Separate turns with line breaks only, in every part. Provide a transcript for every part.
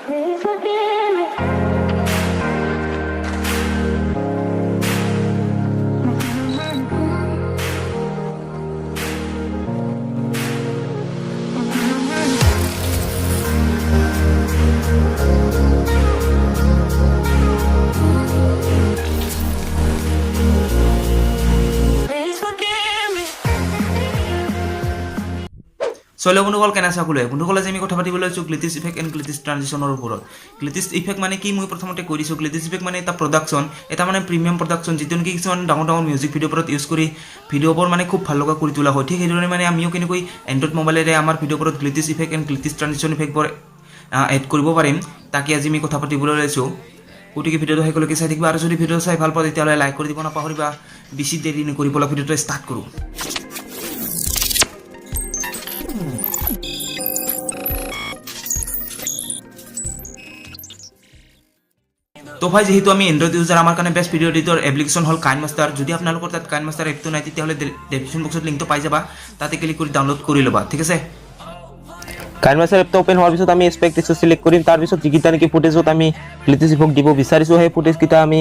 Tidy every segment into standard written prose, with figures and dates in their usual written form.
Please forgive me. Please forgive me.
চলো বন্ধুসকল কেনে আছা সকলোৱে বন্ধুসকল আজি আমি কথা পাতিবলৈ লৈছোঁ গ্লিটিছ ইফেক্ট এণ্ড গ্লিটিছ ট্ৰানজিশ্যনৰ ওপৰত গ্লিটিছ ইফেক্ট মানে কি মই প্ৰথমতে কৈ দিছোঁ গ্লিটিছ ইফেক্ট মানে এটা প্ৰডাকশ্যন এটা মানে প্ৰিমিয়াম প্ৰডাকশ্যন যিটো নেকি কিছুমান ডাঙৰ ডাঙৰ মিউজিক ভিডিঅ'বোৰত ইউজ কৰি ভিডিঅ'বোৰ মানে খুব ভাল লগা কৰি তোলা হয় ঠিক সেইদৰে মানে আমিও কেনেকৈ এণ্ড্ৰইড মোবাইলেৰে আমাৰ ভিডিঅ'বোৰত গ্লিটিছ ইফেক্ট এণ্ড গ্লিটিছ ট্ৰানজিশ্যন ইফেক্টবোৰ এড কৰিব পাৰিম তাকে আজি আমি কথা পাতিবলৈ লৈছোঁ গতিকে ভিডিঅ'টো সকলোকে চাই থাকিবা আৰু যদি ভিডিঅ' চাই ভাল পোৱা তেতিয়াহ'লে লাইক কৰি দিব নাপাহৰিবা বেছি দেৰি নকৰি পেলাই ভিডিঅ'টো ষ্টাৰ্ট কৰোঁ তো ভাই যেহেতু আমি এন্ড্ৰইড ইউজাৰ আমাৰ কাৰণে বেষ্ট ভিডিঅ' এডিটৰ এপ্লিকেশ্যন হ'ল কাইনমাষ্টাৰ যদি আপোনালোকৰ তাত কাইনমাষ্টাৰ এপটো নাই তেতিয়াহ'লে ডেছক্ৰিপশ্যন বক্সত লিংকটো পাই যাবা তাতে ক্লিক কৰি ডাউনলোড কৰি ল'বা ঠিক আছে
কাইনমাষ্টাৰ এপটো ওপেন হোৱাৰ পিছত আমি এছপেক্ট ৰেচিঅ' সিলেক্ট কৰিম তাৰ পিছত যিকেইটা নেকি ফুটেজত আমি গ্লিটিছ ইফেক্ট দিব বিচাৰিছোঁ সেই ফুটেজকেইটা আমি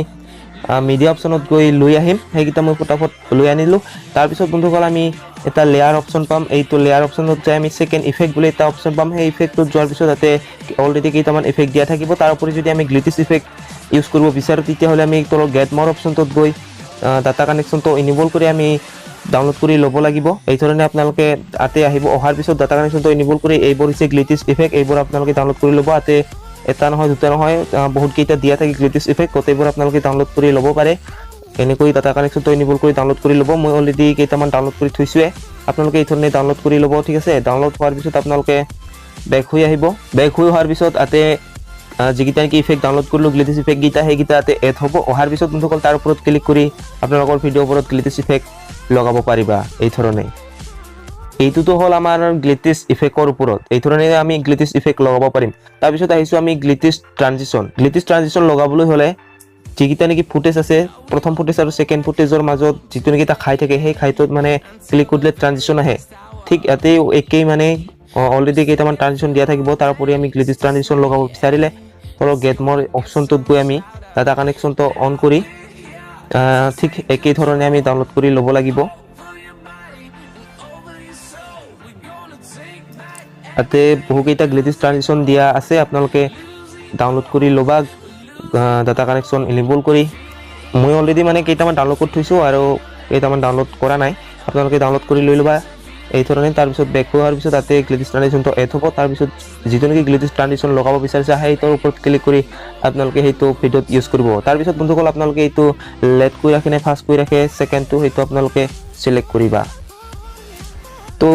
মিডিয়া অপশ্যনত গৈ লৈ আহিম সেইকেইটা মই ফটাফট লৈ আনিলোঁ তাৰপিছত বন্ধুসকল আমি এটা লেয়াৰ অপশ্যন পাম এইটো লেয়াৰ অপশ্যনত যাই আমি ছেকেণ্ড ইফেক্ট বুলি এটা অপশ্যন পাম সেই ইফেক্টটোত যোৱাৰ পিছত তাতে অলৰেডি কেইটামান ইফেক্ট দিয়া থাকিব তাৰ উপৰি যদি আমি গ্লিটিছ ইফেক্ট ইউজ কৰিব বিচাৰোঁ তেতিয়াহ'লে আমি তলৰ গেট মৰ অপশ্যনটোত গৈ ডাটা কানেকশ্যনটো ইনেবল কৰি আমি ডাউনলোড কৰি ল'ব লাগিব এই ধৰণে আপোনালোকে তাতে আহিব অহাৰ পিছত ডাটা কানেকশ্যনটো ইনেবল কৰি এইবোৰ হৈছে গ্লিটিছ ইফেক্ট এইবোৰ আপোনালোকে ডাউনলোড কৰি ল'ব তাতে এটা নহয় দুটা নহয় বহুত কেইটা দিয়া থাকে গ্লিটিছ ইফেক্ট গোটেইবোৰ আপোনালোকে ডাউনলোড কৰি ল'ব পাৰে এনেকৈ ডাটা কানেকশ্যনটো ইনেবল কৰি ডাউনলোড কৰি ল'ব মই অলৰেডি কেইটামান ডাউনলোড কৰি থৈছোঁৱে আপোনালোকে এই ধৰণে ডাউনলোড কৰি ল'ব ঠিক আছে ডাউনলোড হোৱাৰ পিছত আপোনালোকে বেক হৈ আহিব বেক হৈ অহাৰ পিছত তাতে যিকেইটা নেকি ইফেক্ট ডাউনলোড কৰিলোঁ গ্লিটিছ ইফেক্টকেইটা সেইকেইটা তাতে এড হ'ব অহাৰ পিছত বন্ধুসকল তাৰ ওপৰত ক্লিক কৰি আপোনালোকৰ ভিডিঅ'ৰ ওপৰত গ্লিটিছ ইফেক্ট লগাব পাৰিবা এই ধৰণে এইটোতো হ'ল আমাৰ গ্লিটিছ ইফেক্টৰ ওপৰত এই ধৰণে আমি গ্লিটিছ ইফেক্ট লগাব পাৰিম তাৰপিছত আহিছোঁ আমি গ্লিটিছ ট্ৰানজিশ্যন লগাবলৈ হ'লে যিকেইটা নেকি ফুটেজ আছে প্ৰথম ফুটেজ আৰু ছেকেণ্ড ফুটেজৰ মাজত যিটো নেকি এটা খাই থাকে সেই খাইটোত মানে ক্লিক কৰিলে ট্ৰানজিশ্যন আহে ঠিক ইয়াতেও একেই মানে অলৰেডি কেইটামান ট্ৰানজিশ্যন দিয়া থাকিব তাৰ উপৰি আমি গ্লিটিছ ট্ৰানজিশ্যন লগাব বিচাৰিলে ধৰক গেট মৰ অপশ্যনটোত গৈ আমি ডাটা কানেকশ্যনটো অন কৰি ঠিক একেই ধৰণে আমি ডাউনলোড কৰি ল'ব লাগিব তাতে বহুকেইটা গ্লিটিছ ট্ৰানজিশ্যন দিয়া আছে আপোনালোকে ডাউনলোড কৰি ল'বা ডাটা কানেকশ্যন ইনেবল কৰি মই অলৰেডি মানে কেইটামান ডাউনলোড কৰি থৈছোঁ আৰু কেইটামান ডাউনলোড কৰা নাই আপোনালোকে ডাউনলোড কৰি লৈ ল'বা এই ধৰণে তাৰপিছত বেক হোৱাৰ পিছত তাতে গ্লিটিছ ট্ৰানজিশ্যনটো এড হ'ব তাৰপিছত যিটো নেকি গ্লিটিছ ট্ৰানজিশ্যন লগাব বিচাৰিছে সেইটোৰ ওপৰত ক্লিক কৰি আপোনালোকে সেইটো ভিডিঅ'ত ইউজ কৰিব তাৰপিছত বন্ধুসকল আপোনালোকে এইটো লেট কৰি ৰাখে নে ফাষ্ট কৰি ৰাখে ছেকেণ্ডটো সেইটো আপোনালোকে চিলেক্ট কৰিবা তো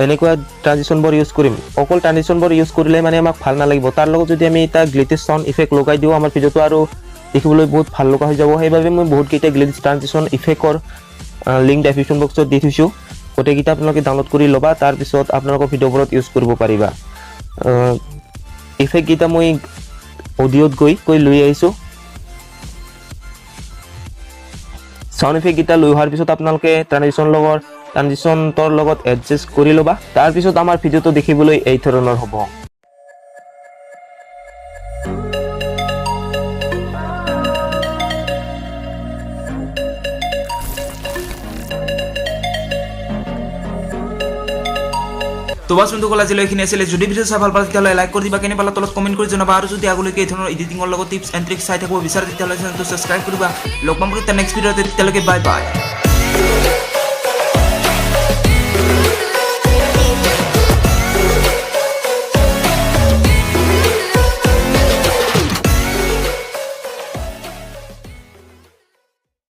এনেকুৱা ট্ৰানজিশ্যনবোৰ ইউজ কৰিম অকল ট্ৰানজিশ্যনবোৰ ইউজ কৰিলে মানে আমাক ভাল নালাগিব তাৰ লগত যদি আমি এটা গ্লিটিছ চাউণ্ড ইফেক্ট লগাই দিওঁ আমাৰ ভিডিঅ'টো আৰু দেখিবলৈ বহুত ভাল লগা হৈ যাব সেইবাবে মই বহুতকেইটা গ্লিটিছ ট্ৰানজিশ্যন ইফেক্টৰ লিংক ডেছক্ৰিপশ্যন বক্সত দি থৈছোঁ গোটেইকেইটা আপোনালোকে ডাউনলোড কৰি ল'বা তাৰপিছত আপোনালোকৰ ভিডিঅ'বোৰত ইউজ কৰিব পাৰিবা ইফেক্টকেইটা মই অডিঅ'ত গৈ লৈ আহিছোঁ চাউণ্ড ইফেক্টকেইটা লৈ অহাৰ পিছত আপোনালোকে ট্ৰানজিশ্যনটোৰ লগত এডজাষ্ট কৰি ল'বা তাৰপিছত আমাৰ ভিডিঅ'টো দেখিবলৈ এই ধৰণৰ হ'ব
তো বাছ বন্ধুসকল আজিলৈ এইখিনি আছিলে যদি ভিডিঅ' চাই ভাল পালে তেতিয়াহ'লে লাইক কৰি দিবা কেনে পালা তলত কমেণ্ট কৰি জনাবা আৰু যদি আগলৈকে এই ধৰণৰ এডিটিঙৰ লগত টিপছ এণ্ড ট্ৰিক্স চাই থাকিব বিচাৰে তেতিয়াহ'লে চেনেলটো ছাবস্ক্ৰাইব কৰিবা লগ পাম নেক্সট ভিডিঅ'তে তেতিয়ালৈকে বাই বাই